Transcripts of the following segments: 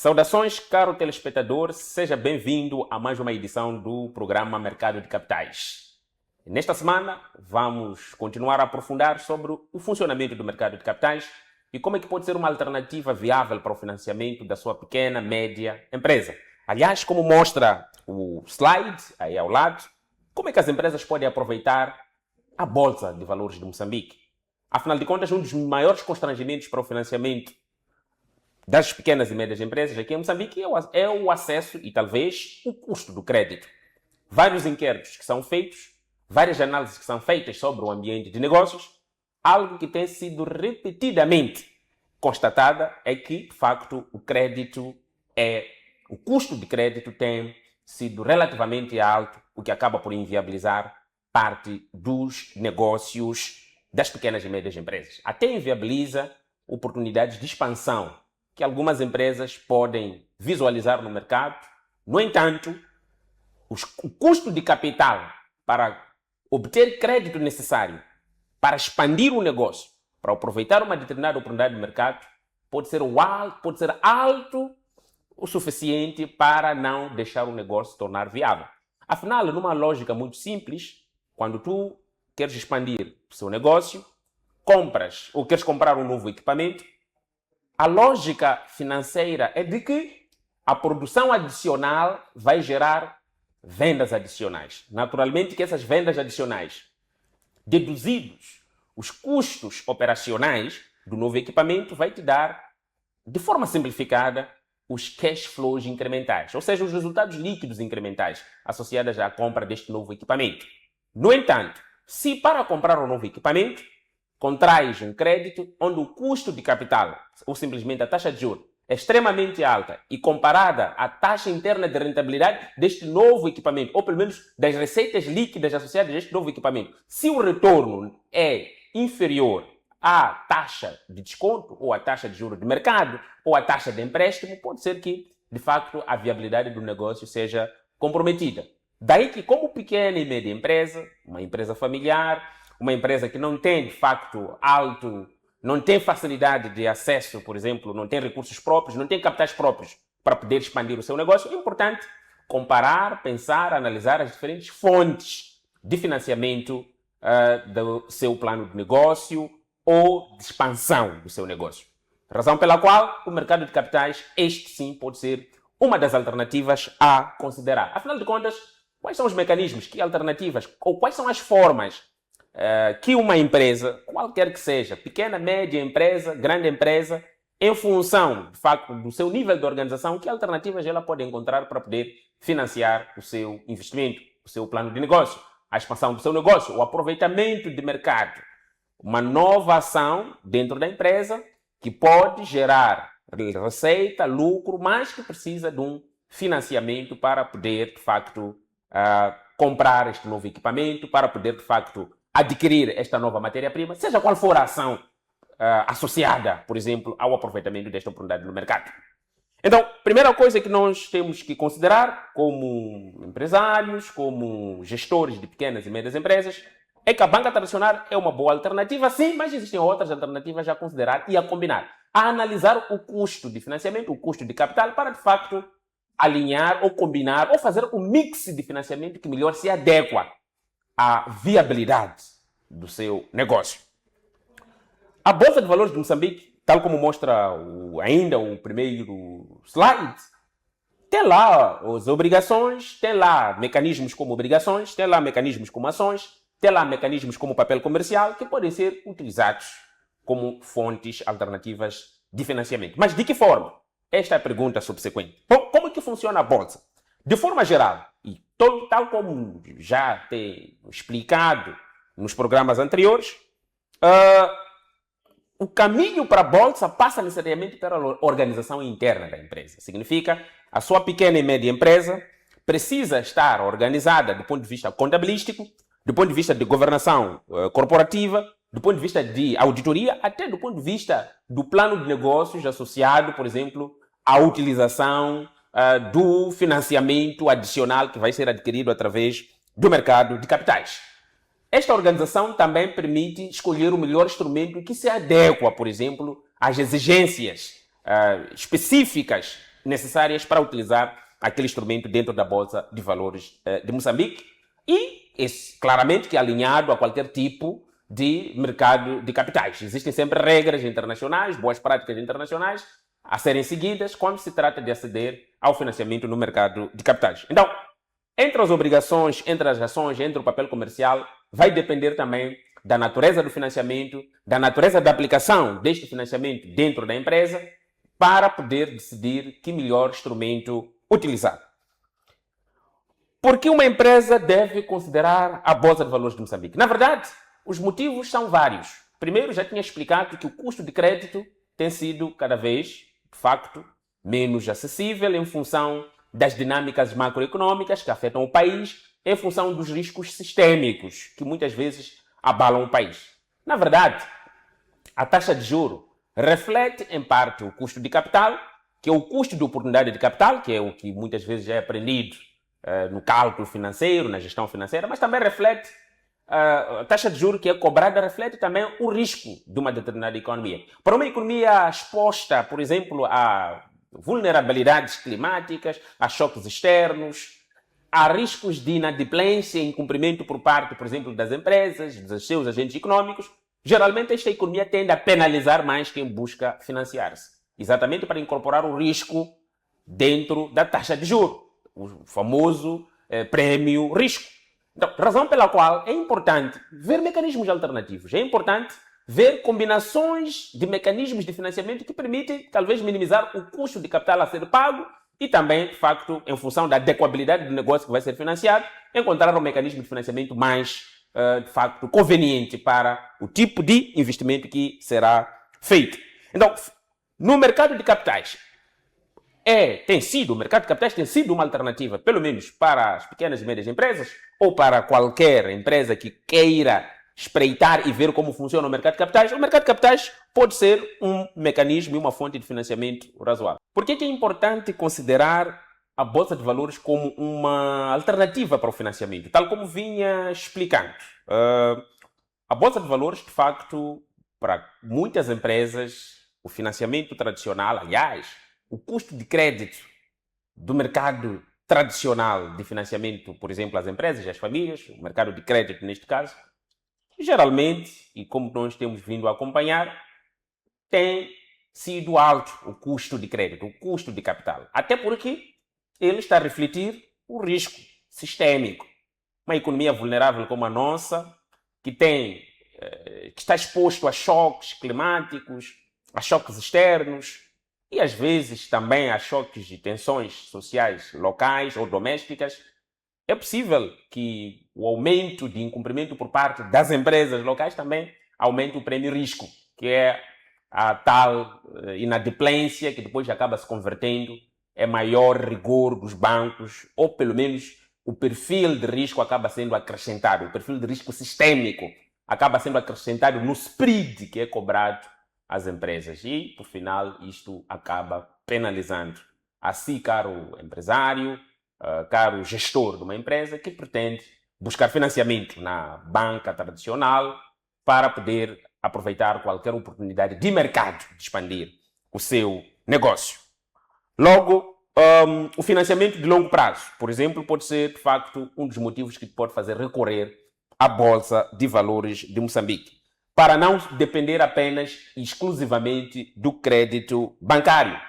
Saudações, caro telespectador, seja bem-vindo a mais uma edição do programa Mercado de Capitais. Nesta semana, vamos continuar a aprofundar sobre o funcionamento do mercado de capitais e como é que pode ser uma alternativa viável para o financiamento da sua pequena, média empresa. Aliás, como mostra o slide aí ao lado, como é que as empresas podem aproveitar a Bolsa de Valores de Moçambique? Afinal de contas, um dos maiores constrangimentos para o financiamento das pequenas e médias empresas aqui em Moçambique é o acesso e talvez o custo do crédito. Vários inquéritos que são feitos, várias análises que são feitas sobre o ambiente de negócios, algo que tem sido repetidamente constatada é que, de facto, o custo de crédito tem sido relativamente alto, o que acaba por inviabilizar parte dos negócios das pequenas e médias empresas. Até inviabiliza oportunidades de expansão que algumas empresas podem visualizar no mercado. No entanto, o custo de capital para obter crédito necessário para expandir o negócio, para aproveitar uma determinada oportunidade de mercado, pode ser alto o suficiente para não deixar o negócio se tornar viável. Afinal, numa lógica muito simples, quando tu queres expandir o seu negócio, compras ou queres comprar um novo equipamento, a lógica financeira é de que a produção adicional vai gerar vendas adicionais. Naturalmente que essas vendas adicionais, deduzidos os custos operacionais do novo equipamento, vai te dar, de forma simplificada, os cash flows incrementais, ou seja, os resultados líquidos incrementais associados à compra deste novo equipamento. No entanto, se para comprar um novo equipamento, contrais um crédito onde o custo de capital, ou simplesmente a taxa de juros, é extremamente alta e comparada à taxa interna de rentabilidade deste novo equipamento, ou pelo menos das receitas líquidas associadas a este novo equipamento, se o retorno é inferior à taxa de desconto, ou à taxa de juros de mercado, ou à taxa de empréstimo, pode ser que, de facto, a viabilidade do negócio seja comprometida. Daí que, como pequena e média empresa, uma empresa familiar, uma empresa que não tem, de facto, não tem facilidade de acesso, por exemplo, não tem recursos próprios, não tem capitais próprios para poder expandir o seu negócio, é importante comparar, pensar, analisar as diferentes fontes de financiamento do seu plano de negócio ou de expansão do seu negócio. Razão pela qual o mercado de capitais, este sim, pode ser uma das alternativas a considerar. Afinal de contas, quais são os mecanismos, que alternativas, ou quais são as formas que uma empresa, qualquer que seja, pequena, média empresa, grande empresa, em função, de facto, do seu nível de organização, que alternativas ela pode encontrar para poder financiar o seu investimento, o seu plano de negócio, a expansão do seu negócio, o aproveitamento de mercado, uma nova ação dentro da empresa que pode gerar receita, lucro, mas que precisa de um financiamento para poder, de facto, comprar este novo equipamento, para poder, de facto, adquirir esta nova matéria-prima, seja qual for a ação associada, por exemplo, ao aproveitamento desta oportunidade no mercado. Então, primeira coisa que nós temos que considerar como empresários, como gestores de pequenas e médias empresas, é que a banca tradicional é uma boa alternativa, sim, mas existem outras alternativas a considerar e a combinar, a analisar o custo de financiamento, o custo de capital, para, de facto, alinhar ou combinar ou fazer um mix de financiamento que melhor se adequa à viabilidade do seu negócio. A Bolsa de Valores de Moçambique, tal como mostra ainda o primeiro slide, tem lá as obrigações, tem lá mecanismos como obrigações, tem lá mecanismos como ações, tem lá mecanismos como papel comercial que podem ser utilizados como fontes alternativas de financiamento. Mas de que forma? Esta é a pergunta subsequente. Como é que funciona a Bolsa? De forma geral, e tal como já tem explicado nos programas anteriores, o caminho para a Bolsa passa necessariamente pela organização interna da empresa. Significa, a sua pequena e média empresa precisa estar organizada do ponto de vista contabilístico, do ponto de vista de governação corporativa, do ponto de vista de auditoria, até do ponto de vista do plano de negócios associado, por exemplo, à utilização do financiamento adicional que vai ser adquirido através do mercado de capitais. Esta organização também permite escolher o melhor instrumento que se adequa, por exemplo, às exigências específicas necessárias para utilizar aquele instrumento dentro da Bolsa de Valores de Moçambique e, claramente, que é alinhado a qualquer tipo de mercado de capitais. Existem sempre regras internacionais, boas práticas internacionais a serem seguidas quando se trata de aceder ao financiamento no mercado de capitais. Então, entre as obrigações, entre as ações, entre o papel comercial, vai depender também da natureza do financiamento, da natureza da aplicação deste financiamento dentro da empresa, para poder decidir que melhor instrumento utilizar. Por que uma empresa deve considerar a Bolsa de Valores de Moçambique? Na verdade, os motivos são vários. Primeiro, já tinha explicado que o custo de crédito tem sido cada vez, de facto, menos acessível em função das dinâmicas macroeconômicas que afetam o país, em função dos riscos sistêmicos que muitas vezes abalam o país. Na verdade, a taxa de juro reflete, em parte, o custo de capital, que é o custo de oportunidade de capital, que é o que muitas vezes já é aprendido no cálculo financeiro, na gestão financeira, mas também reflete a taxa de juros que é cobrada, reflete também o risco de uma determinada economia. Para uma economia exposta, por exemplo, a vulnerabilidades climáticas, a choques externos, a riscos de inadimplência e incumprimento por parte, por exemplo, das empresas, dos seus agentes econômicos, geralmente esta economia tende a penalizar mais quem busca financiar-se, exatamente para incorporar o risco dentro da taxa de juros, o famoso prêmio risco. Então, razão pela qual é importante ver mecanismos alternativos, é importante ver combinações de mecanismos de financiamento que permitem, talvez, minimizar o custo de capital a ser pago e também, de facto, em função da adequabilidade do negócio que vai ser financiado, encontrar um mecanismo de financiamento mais, de facto, conveniente para o tipo de investimento que será feito. Então, no mercado de capitais, o mercado de capitais tem sido uma alternativa, pelo menos para as pequenas e médias empresas, ou para qualquer empresa que queira espreitar e ver como funciona o mercado de capitais. O mercado de capitais pode ser um mecanismo e uma fonte de financiamento razoável. Por que é importante considerar a Bolsa de Valores como uma alternativa para o financiamento? Tal como vinha explicando. A Bolsa de Valores, de facto, para muitas empresas, o financiamento tradicional, aliás, o custo de crédito do mercado tradicional de financiamento, por exemplo, às empresas e às famílias, o mercado de crédito neste caso, geralmente, e como nós temos vindo a acompanhar, tem sido alto o custo de crédito, o custo de capital. Até porque ele está a refletir o risco sistêmico. Uma economia vulnerável como a nossa, que está exposto a choques climáticos, a choques externos, e às vezes também a choques de tensões sociais locais ou domésticas, é possível que o aumento de incumprimento por parte das empresas locais também aumente o prêmio risco, que é a tal inadimplência que depois acaba se convertendo em maior rigor dos bancos, ou pelo menos o perfil de risco acaba sendo acrescentado, o perfil de risco sistêmico acaba sendo acrescentado no spread que é cobrado às empresas e, por final, isto acaba penalizando a si, caro empresário, caro gestor de uma empresa que pretende buscar financiamento na banca tradicional para poder aproveitar qualquer oportunidade de mercado de expandir o seu negócio. Logo, o financiamento de longo prazo, por exemplo, pode ser, de facto, um dos motivos que pode fazer recorrer à Bolsa de Valores de Moçambique, para não depender apenas e exclusivamente do crédito bancário.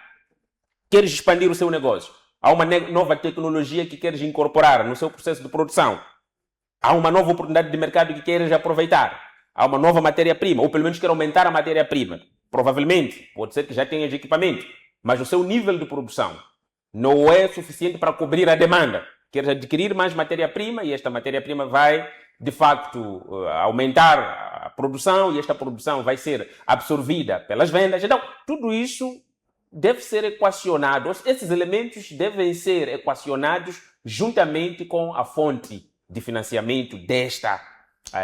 Queres expandir o seu negócio? Há uma nova tecnologia que queres incorporar no seu processo de produção. Há uma nova oportunidade de mercado que queres aproveitar. Há uma nova matéria-prima, ou pelo menos quer aumentar a matéria-prima. Provavelmente, pode ser que já tenhas equipamento, mas o seu nível de produção não é suficiente para cobrir a demanda. Queres adquirir mais matéria-prima e esta matéria-prima vai, de facto, aumentar a produção e esta produção vai ser absorvida pelas vendas. Então, tudo isso deve ser equacionado. Esses elementos devem ser equacionados juntamente com a fonte de financiamento desta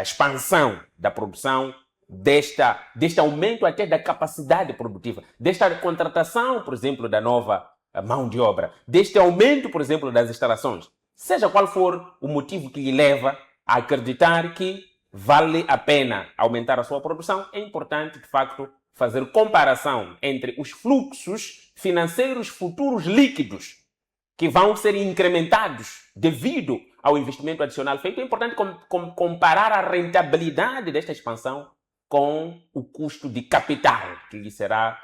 expansão da produção, deste aumento até da capacidade produtiva, desta contratação, por exemplo, da nova mão de obra, deste aumento, por exemplo, das instalações. Seja qual for o motivo que lhe leva a acreditar que vale a pena aumentar a sua produção, é importante, de facto, fazer comparação entre os fluxos financeiros futuros líquidos que vão ser incrementados devido ao investimento adicional feito, é importante comparar a rentabilidade desta expansão com o custo de capital que lhe será,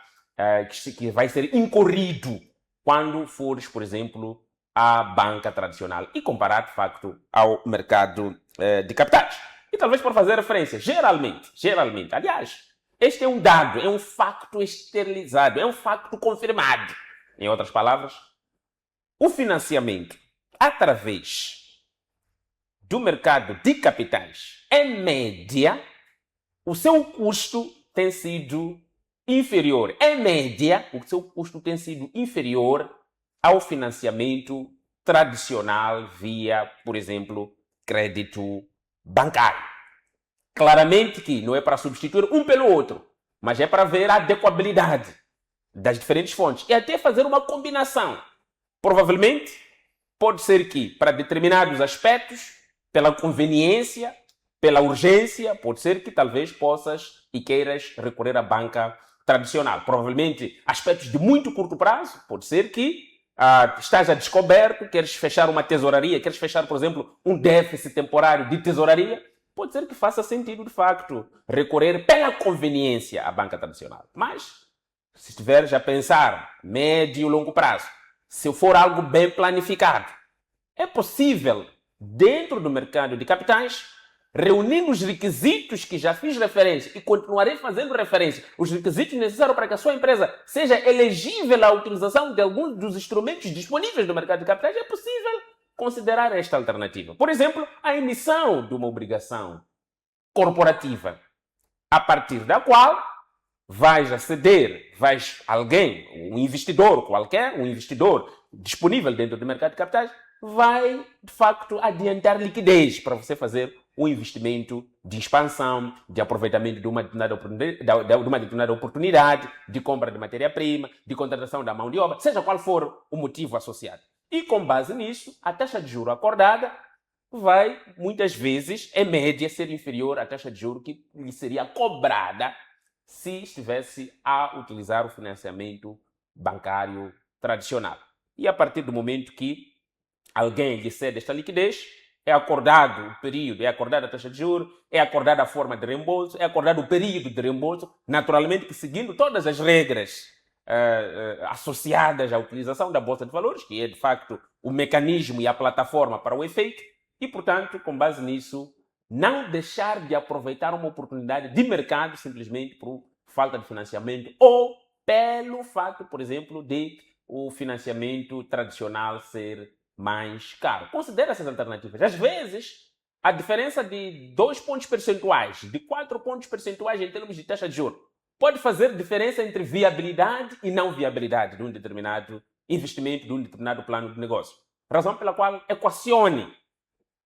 que vai ser incorrido quando fores, por exemplo, à banca tradicional e comparar, de facto, ao mercado de capitais. E talvez por fazer referência, geralmente, aliás, este é um dado, é um facto esterilizado, é um facto confirmado. Em outras palavras, o financiamento através do mercado de capitais, em média, o seu custo tem sido inferior. Em média, o seu custo tem sido inferior ao financiamento tradicional via, por exemplo, crédito bancário. Claramente que não é para substituir um pelo outro, mas é para ver a adequabilidade das diferentes fontes e até fazer uma combinação. Provavelmente, pode ser que, para determinados aspectos, pela conveniência, pela urgência, pode ser que talvez possas e queiras recorrer à banca tradicional. Provavelmente, aspectos de muito curto prazo, pode ser que estás a descoberto, queres fechar uma tesouraria, queres fechar, por exemplo, um déficit temporário de tesouraria, pode ser que faça sentido, de facto, recorrer pela conveniência à banca tradicional. Mas, se estiveres a pensar médio e longo prazo, se for algo bem planificado, é possível, dentro do mercado de capitais, reunindo os requisitos que já fiz referência e continuarei fazendo referência, os requisitos necessários para que a sua empresa seja elegível à utilização de alguns dos instrumentos disponíveis no mercado de capitais, é possível considerar esta alternativa. Por exemplo, a emissão de uma obrigação corporativa, a partir da qual vais aceder, alguém, um investidor qualquer, um investidor disponível dentro do mercado de capitais, vai, de facto, adiantar liquidez para você fazer um investimento de expansão, de aproveitamento de uma determinada oportunidade, de compra de matéria-prima, de contratação da mão de obra, seja qual for o motivo associado. E com base nisso, a taxa de juro acordada vai, muitas vezes, em média, ser inferior à taxa de juro que lhe seria cobrada se estivesse a utilizar o financiamento bancário tradicional. E a partir do momento que alguém lhe cede esta liquidez, é acordado o período, é acordada a taxa de juros, é acordada a forma de reembolso, é acordado o período de reembolso, naturalmente que seguindo todas as regras associadas à utilização da Bolsa de Valores, que é de facto o mecanismo e a plataforma para o efeito, e portanto, com base nisso, não deixar de aproveitar uma oportunidade de mercado simplesmente por falta de financiamento ou pelo fato, por exemplo, de o financiamento tradicional ser mais caro. Considere essas alternativas. Às vezes, a diferença de 2 pontos percentuais, de 4 pontos percentuais em termos de taxa de juros, pode fazer diferença entre viabilidade e não viabilidade de um determinado investimento, de um determinado plano de negócio. Razão pela qual equacione,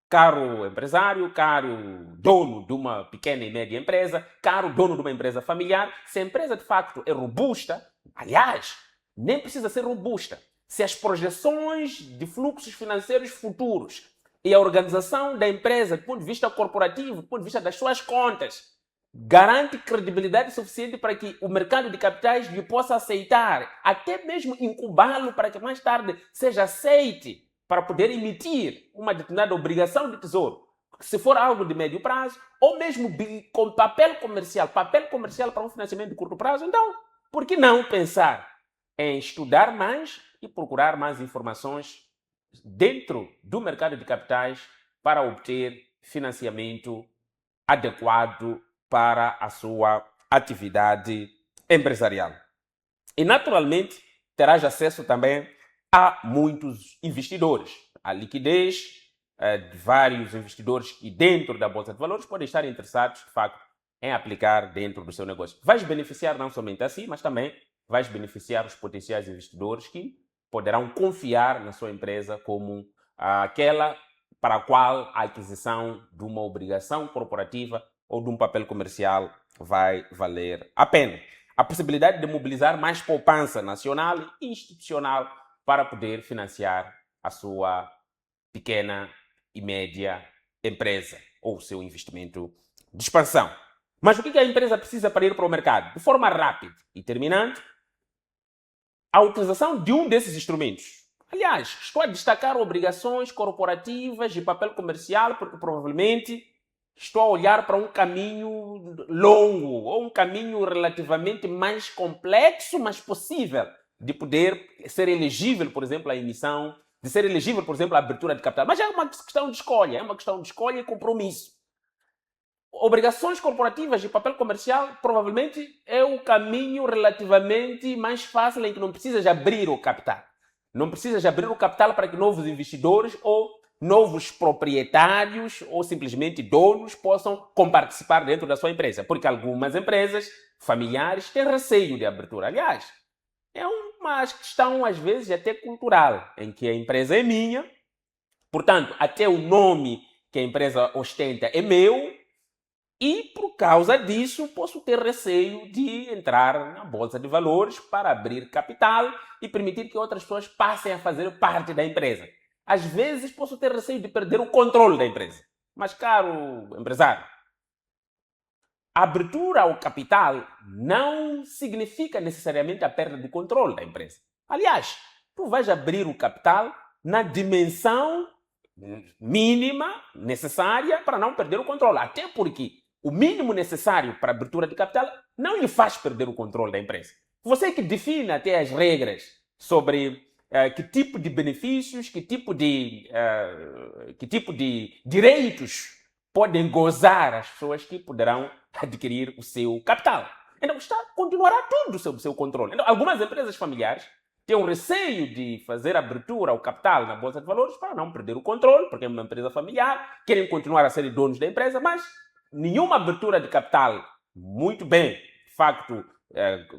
caro empresário, caro dono de uma pequena e média empresa, caro dono de uma empresa familiar, se a empresa de facto é robusta, aliás, nem precisa ser robusta. Se as projeções de fluxos financeiros futuros e a organização da empresa, do ponto de vista corporativo, do ponto de vista das suas contas, garante credibilidade suficiente para que o mercado de capitais lhe possa aceitar, até mesmo incubá-lo para que mais tarde seja aceite para poder emitir uma determinada obrigação de tesouro, se for algo de médio prazo, ou mesmo com papel comercial para um financiamento de curto prazo, então, por que não pensar em estudar mais e procurar mais informações dentro do mercado de capitais para obter financiamento adequado para a sua atividade empresarial. E, naturalmente, terás acesso também a muitos investidores. A liquidez de vários investidores e dentro da Bolsa de Valores podem estar interessados, de facto, em aplicar dentro do seu negócio. Vais beneficiar não somente a si, mas também vais beneficiar os potenciais investidores que poderão confiar na sua empresa como aquela para a qual a aquisição de uma obrigação corporativa ou de um papel comercial vai valer a pena. A possibilidade de mobilizar mais poupança nacional e institucional para poder financiar a sua pequena e média empresa ou seu investimento de expansão. Mas o que a empresa precisa para ir para o mercado? De forma rápida. E terminando, a utilização de um desses instrumentos. Aliás, estou a destacar obrigações corporativas e papel comercial porque provavelmente estou a olhar para um caminho longo ou um caminho relativamente mais complexo, mas possível de poder ser elegível, por exemplo, à emissão, de ser elegível, por exemplo, à abertura de capital. Mas é uma questão de escolha, e compromisso. Obrigações corporativas e papel comercial provavelmente é o caminho relativamente mais fácil em que não precisas abrir o capital. Não precisas abrir o capital para que novos investidores ou novos proprietários ou simplesmente donos possam comparticipar dentro da sua empresa. Porque algumas empresas familiares têm receio de abertura. Aliás, é uma questão às vezes até cultural, em que a empresa é minha, portanto, até o nome que a empresa ostenta é meu, e, por causa disso, posso ter receio de entrar na bolsa de valores para abrir capital e permitir que outras pessoas passem a fazer parte da empresa. Às vezes, posso ter receio de perder o controle da empresa. Mas, caro empresário, a abertura ao capital não significa necessariamente a perda do controle da empresa. Aliás, tu vais abrir o capital na dimensão mínima necessária para não perder o controle. Até porque o mínimo necessário para a abertura de capital não lhe faz perder o controle da empresa. Você que define até as regras sobre que tipo de benefícios, que tipo de direitos podem gozar as pessoas que poderão adquirir o seu capital. Então, continuará tudo sob o seu controle. Então, algumas empresas familiares têm um receio de fazer abertura ao capital na Bolsa de Valores para não perder o controle, porque é uma empresa familiar, querem continuar a ser donos da empresa, mas nenhuma abertura de capital muito bem, de facto,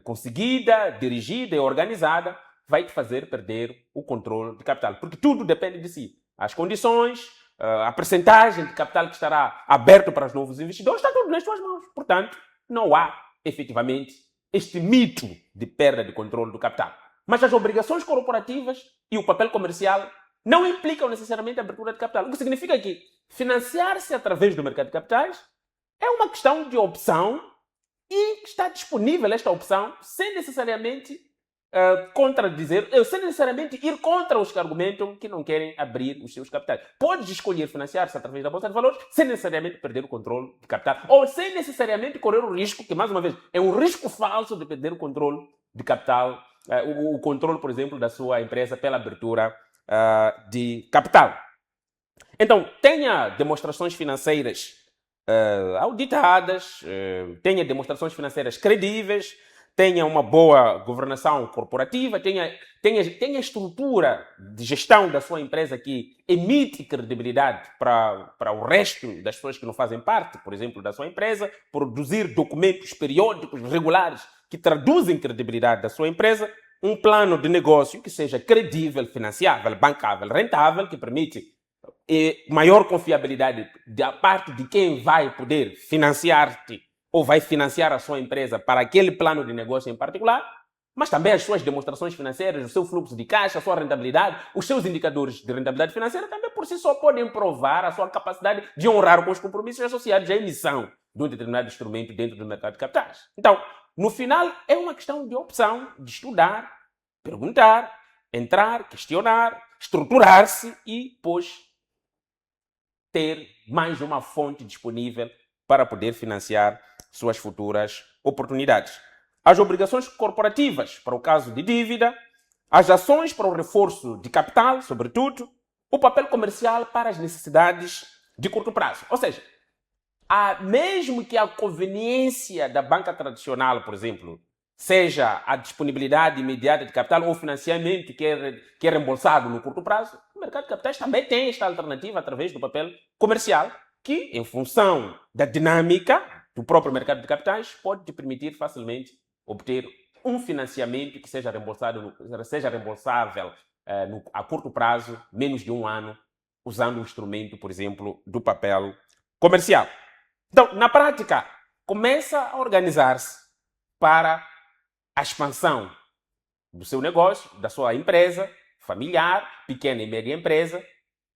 conseguida, dirigida e organizada, vai te fazer perder o controle de capital, porque tudo depende de si. As condições, a percentagem de capital que estará aberto para os novos investidores, está tudo nas tuas mãos. Portanto, não há, efetivamente, este mito de perda de controle do capital. Mas as obrigações corporativas e o papel comercial não implicam necessariamente a abertura de capital. O que significa que financiar-se através do mercado de capitais é uma questão de opção e está disponível esta opção sem necessariamente sem necessariamente ir contra os que argumentam que não querem abrir os seus capitais. Podes escolher financiar-se através da Bolsa de Valores sem necessariamente perder o controle de capital ou sem necessariamente correr o risco, que mais uma vez é um risco falso de perder o controle de capital, o controle, por exemplo, da sua empresa pela abertura de capital. Então, tenha demonstrações financeiras auditadas, tenha demonstrações financeiras credíveis, tenha uma boa governação corporativa, tenha estrutura de gestão da sua empresa que emite credibilidade para o resto das pessoas que não fazem parte, por exemplo, da sua empresa, produzir documentos periódicos regulares que traduzem credibilidade da sua empresa, um plano de negócio que seja credível, financiável, bancável, rentável, que permite maior confiabilidade da parte de quem vai poder financiar-te ou vai financiar a sua empresa para aquele plano de negócio em particular, mas também as suas demonstrações financeiras, o seu fluxo de caixa, a sua rentabilidade, os seus indicadores de rentabilidade financeira também por si só podem provar a sua capacidade de honrar com os compromissos associados à emissão de um determinado instrumento dentro do mercado de capitais. Então, no final, é uma questão de opção, de estudar, perguntar, entrar, questionar, estruturar-se e, depois, ter mais uma fonte disponível para poder financiar suas futuras oportunidades. As obrigações corporativas, para o caso de dívida, as ações para o reforço de capital, sobretudo, o papel comercial para as necessidades de curto prazo. Ou seja, mesmo que a conveniência da banca tradicional, por exemplo, seja a disponibilidade imediata de capital ou financiamento que é reembolsado no curto prazo, o mercado de capitais também tem esta alternativa através do papel comercial, que, em função da dinâmica do próprio mercado de capitais, pode te permitir facilmente obter um financiamento que seja reembolsável a curto prazo, menos de um ano, usando o instrumento, por exemplo, do papel comercial. Então, na prática, começa a organizar-se para a expansão do seu negócio, da sua empresa familiar, pequena e média empresa,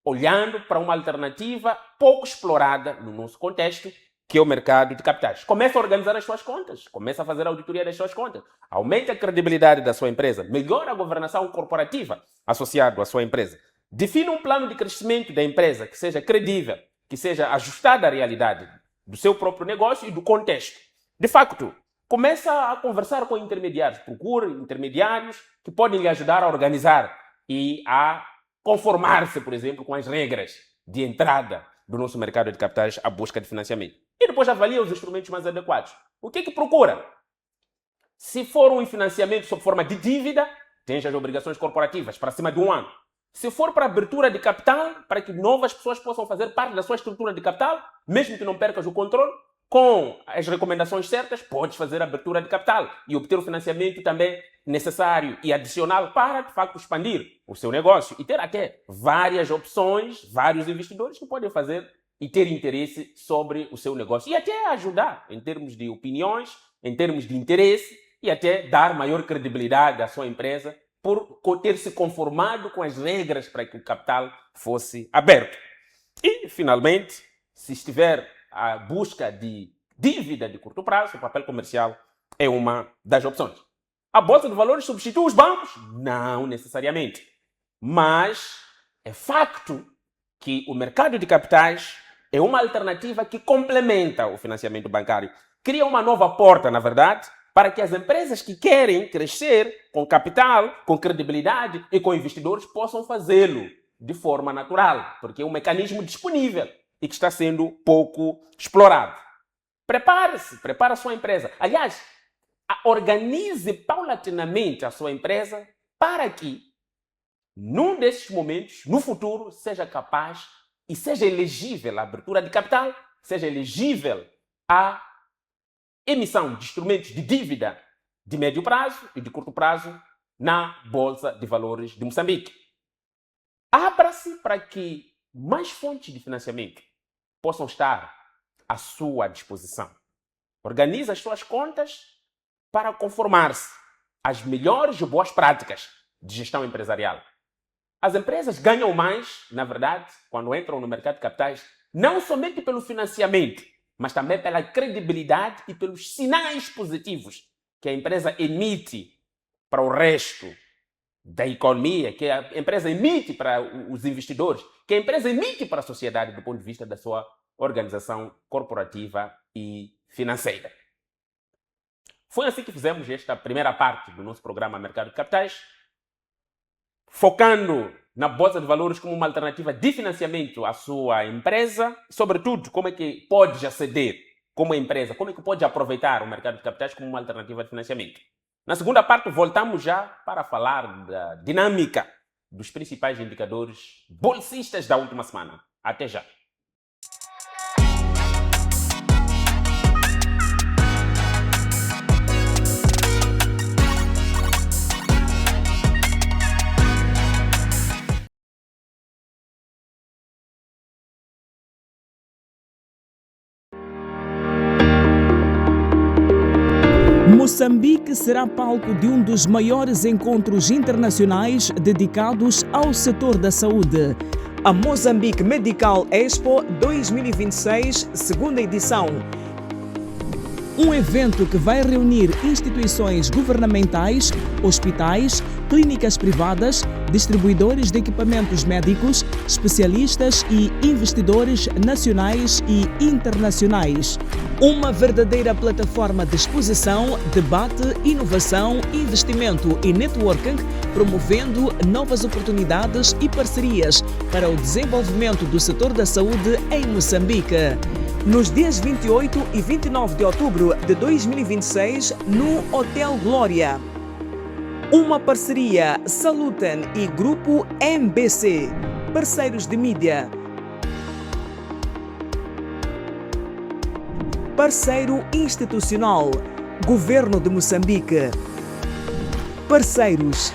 olhando para uma alternativa pouco explorada no nosso contexto, que é o mercado de capitais. Começa a organizar as suas contas, começa a fazer a auditoria das suas contas, aumenta a credibilidade da sua empresa, melhora a governação corporativa associada à sua empresa, define um plano de crescimento da empresa que seja credível, que seja ajustado à realidade do seu próprio negócio e do contexto. De facto, começa a conversar com intermediários, procure intermediários que podem lhe ajudar a organizar e a conformar-se, por exemplo, com as regras de entrada do nosso mercado de capitais à busca de financiamento. E depois avalia os instrumentos mais adequados. O que procura? Se for um financiamento sob forma de dívida, tem as obrigações corporativas para cima de 1 ano. Se for para abertura de capital, para que novas pessoas possam fazer parte da sua estrutura de capital, mesmo que não percas o controle, com as recomendações certas, podes fazer a abertura de capital e obter o financiamento também necessário e adicional para, de facto, expandir o seu negócio e ter até várias opções, vários investidores que podem fazer e ter interesse sobre o seu negócio e até ajudar em termos de opiniões, em termos de interesse e até dar maior credibilidade à sua empresa por ter se conformado com as regras para que o capital fosse aberto. E, finalmente, se estiver à busca de dívida de curto prazo, o papel comercial é uma das opções. A Bolsa de Valores substitui os bancos? Não necessariamente. Mas é facto que o mercado de capitais é uma alternativa que complementa o financiamento bancário. Cria uma nova porta, na verdade, para que as empresas que querem crescer com capital, com credibilidade e com investidores possam fazê-lo de forma natural, porque é um mecanismo disponível e que está sendo pouco explorado. Prepare-se, prepare a sua empresa. Aliás, organize paulatinamente a sua empresa para que, num desses momentos, no futuro, seja capaz e seja elegível à abertura de capital, seja elegível à emissão de instrumentos de dívida de médio prazo e de curto prazo na Bolsa de Valores de Moçambique. Abra-se para que mais fontes de financiamento possam estar à sua disposição. Organize as suas contas para conformar-se às melhores e boas práticas de gestão empresarial. As empresas ganham mais, na verdade, quando entram no mercado de capitais, não somente pelo financiamento, mas também pela credibilidade e pelos sinais positivos que a empresa emite para o resto da economia, que a empresa emite para os investidores, que a empresa emite para a sociedade do ponto de vista da sua organização corporativa e financeira. Foi assim que fizemos esta primeira parte do nosso programa Mercado de Capitais, focando na Bolsa de Valores como uma alternativa de financiamento à sua empresa, sobretudo como é que pode aceder como empresa, como é que pode aproveitar o mercado de capitais como uma alternativa de financiamento. Na segunda parte, voltamos já para falar da dinâmica dos principais indicadores bolsistas da última semana. Até já! Moçambique será palco de um dos maiores encontros internacionais dedicados ao setor da saúde. A Mozambique Medical Expo 2026, segunda edição. Um evento que vai reunir instituições governamentais, hospitais, clínicas privadas, distribuidores de equipamentos médicos, especialistas e investidores nacionais e internacionais. Uma verdadeira plataforma de exposição, debate, inovação, investimento e networking, promovendo novas oportunidades e parcerias para o desenvolvimento do setor da saúde em Moçambique. Nos dias 28 e 29 de outubro de 2026, no Hotel Glória. Uma parceria Saluten e Grupo MBC, parceiros de mídia. Parceiro institucional, Governo de Moçambique. Parceiros.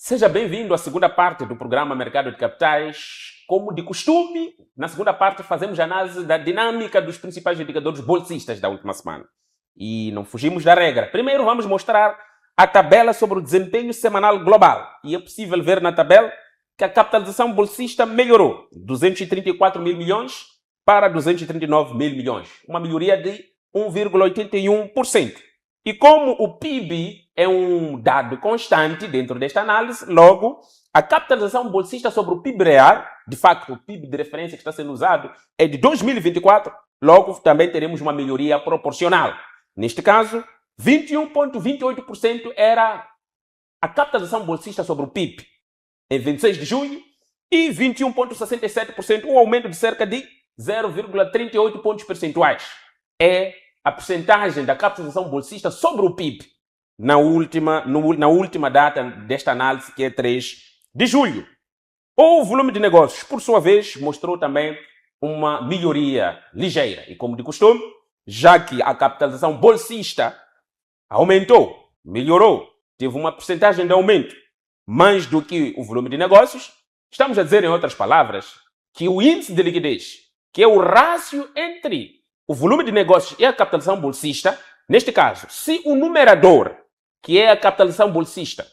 Seja bem-vindo à segunda parte do programa Mercado de Capitais. Como de costume, na segunda parte fazemos análise da dinâmica dos principais indicadores bolsistas da última semana. E não fugimos da regra. Primeiro vamos mostrar a tabela sobre o desempenho semanal global. E é possível ver na tabela que a capitalização bolsista melhorou 234 mil milhões para 239 mil milhões. Uma melhoria de 1,81%. E como o PIB é um dado constante dentro desta análise, logo, a capitalização bolsista sobre o PIB real, de facto, o PIB de referência que está sendo usado é de 2024, logo também teremos uma melhoria proporcional. Neste caso, 21,28% era a capitalização bolsista sobre o PIB em 26 de junho e 21,67%, um aumento de cerca de 0,38 pontos percentuais. É a percentagem da capitalização bolsista sobre o PIB na última data desta análise, que é 3 de julho. O volume de negócios, por sua vez, mostrou também uma melhoria ligeira. E como de costume, já que a capitalização bolsista aumentou, melhorou, teve uma percentagem de aumento mais do que o volume de negócios, estamos a dizer, em outras palavras, que o índice de liquidez, que é o rácio entre o volume de negócios e a capitalização bolsista, neste caso, se o numerador, que é a capitalização bolsista,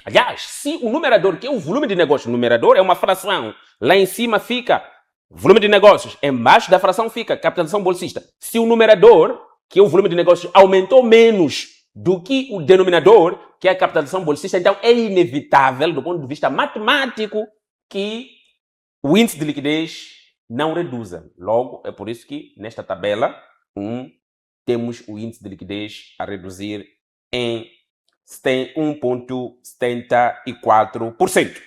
aliás, se o numerador, que é o volume de negócios, o numerador é uma fração, lá em cima fica volume de negócios, embaixo da fração fica capitalização bolsista. Se o numerador, que é o volume de negócios, aumentou menos do que o denominador, que é a capitalização bolsista, então é inevitável, do ponto de vista matemático, que o índice de liquidez não reduza. Logo, é por isso que nesta tabela temos o índice de liquidez a reduzir em 1,74%.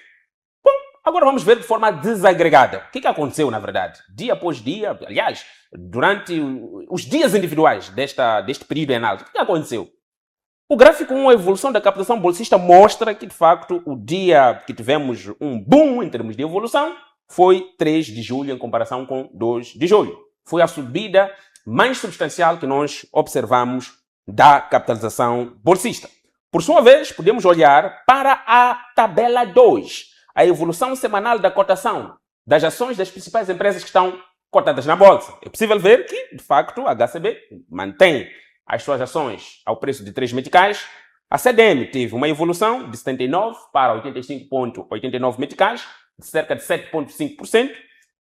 Bom, agora vamos ver de forma desagregada. O que aconteceu, na verdade? Dia após dia, aliás, durante os dias individuais deste período de análise, o que aconteceu? O gráfico 1, a evolução da captação bolsista, mostra que, de facto, o dia que tivemos um boom em termos de evolução foi 3 de julho em comparação com 2 de julho. Foi a subida mais substancial que nós observamos da capitalização bolsista. Por sua vez, podemos olhar para a tabela 2, a evolução semanal da cotação das ações das principais empresas que estão cotadas na bolsa. É possível ver que, de facto, a HCB mantém as suas ações ao preço de 3 meticais. A CDM teve uma evolução de 79 para 85,89 meticais, de cerca de 7,5%.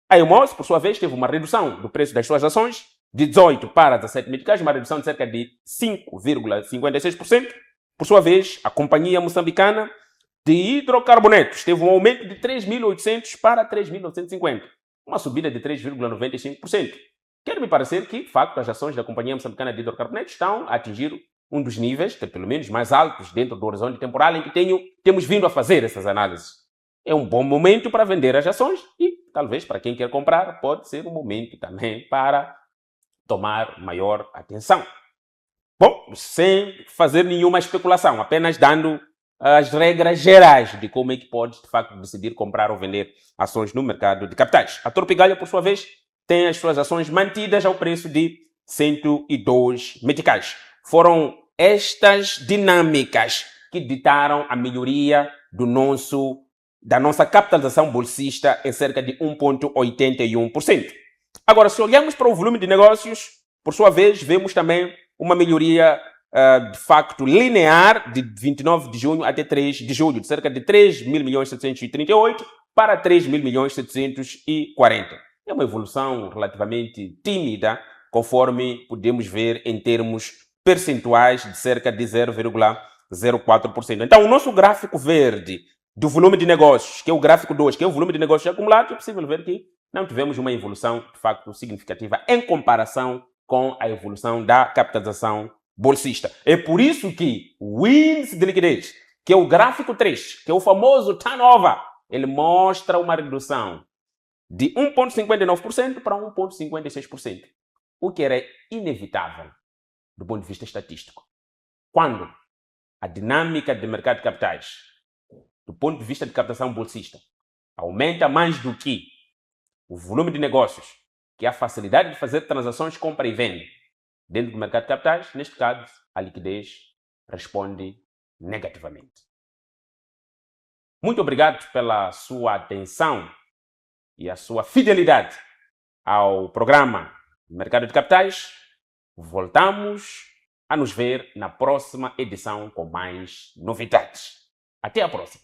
A EMOS, por sua vez, teve uma redução do preço das suas ações de 18 para 17 meticais, uma redução de cerca de 5,56%. Por sua vez, a Companhia Moçambicana de Hidrocarbonetos teve um aumento de 3.800 para 3.950, uma subida de 3,95%. Quer me parecer que, de facto, as ações da Companhia Moçambicana de Hidrocarbonetos estão a atingir um dos níveis, pelo menos mais altos, dentro do horizonte temporal em que temos vindo a fazer essas análises. É um bom momento para vender as ações e, talvez, para quem quer comprar, pode ser um momento também para tomar maior atenção. Bom, sem fazer nenhuma especulação, apenas dando as regras gerais de como é que pode, de facto, decidir comprar ou vender ações no mercado de capitais. A Tropicália, por sua vez, tem as suas ações mantidas ao preço de 102 meticais. Foram estas dinâmicas que ditaram a melhoria da nossa capitalização bolsista em cerca de 1,81%. Agora, se olharmos para o volume de negócios, por sua vez, vemos também uma melhoria, de facto, linear de 29 de junho até 3 de julho, de cerca de 3.738 para 3.740. É uma evolução relativamente tímida, conforme podemos ver em termos percentuais de cerca de 0,04%. Então, o nosso gráfico verde do volume de negócios, que é o gráfico 2, que é o volume de negócios acumulado, é possível ver que não tivemos uma evolução, de facto, significativa em comparação com a evolução da capitalização bolsista. É por isso que o índice de liquidez, que é o gráfico 3, que é o famoso turnover, ele mostra uma redução de 1,59% para 1,56%, o que era inevitável do ponto de vista estatístico. Quando a dinâmica de mercado de capitais, do ponto de vista de captação bolsista, aumenta mais do que o volume de negócios, que é a facilidade de fazer transações compra e venda dentro do mercado de capitais, neste caso, a liquidez responde negativamente. Muito obrigado pela sua atenção e a sua fidelidade ao programa Mercado de Capitais. Voltamos a nos ver na próxima edição com mais novidades. Até a próxima.